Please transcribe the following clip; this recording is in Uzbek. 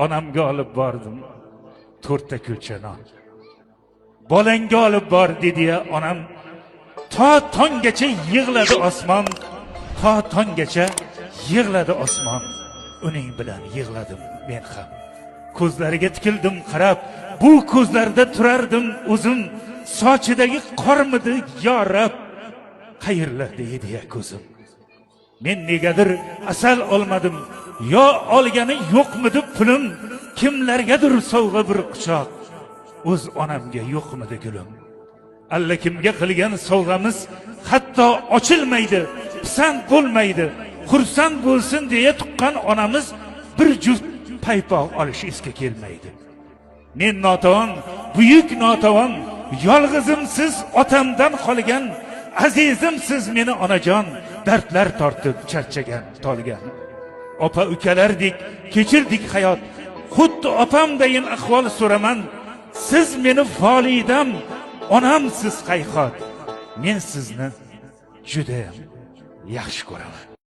onamga olib bordim 4 ta kulcha non. Bolangga olib bor dedi-ya onam. To tonggacha yig'ladi osmon, to tonggacha yig'ladi osmon. Uning bilan yig'ladim men ham. Ko'zlariga tikildim qarab, bu ko'zlarda turardim o'zim. Sochidagi qormidi yorab, qayerlarda edi-ya ko'zim. Men negadir asal olmadim, yo olgani yo'qmidi pulim, kimlargadir sovg'a bir quchoq, o'z onamga yo'qmidi gulim. Alla kimga qilgan sovg'amiz hatto ochilmaydi, pisand bo'lmaydi. Xursand bo'lsin deya tuqqan onamiz bir juft paypoq olish esga kelmaydi. Men notavon, buyuk notavon, yolg'izimsiz otamdan qolgan, azizimsiz meni onajon, dardlar tortib charchagan, tolgan. Opa ukalardek kechirdik hayot, xuddi opamdayin ahvol so'raman. Siz meni volidam, onam siz qayhot. Men sizni juda yaxshi ko'raman.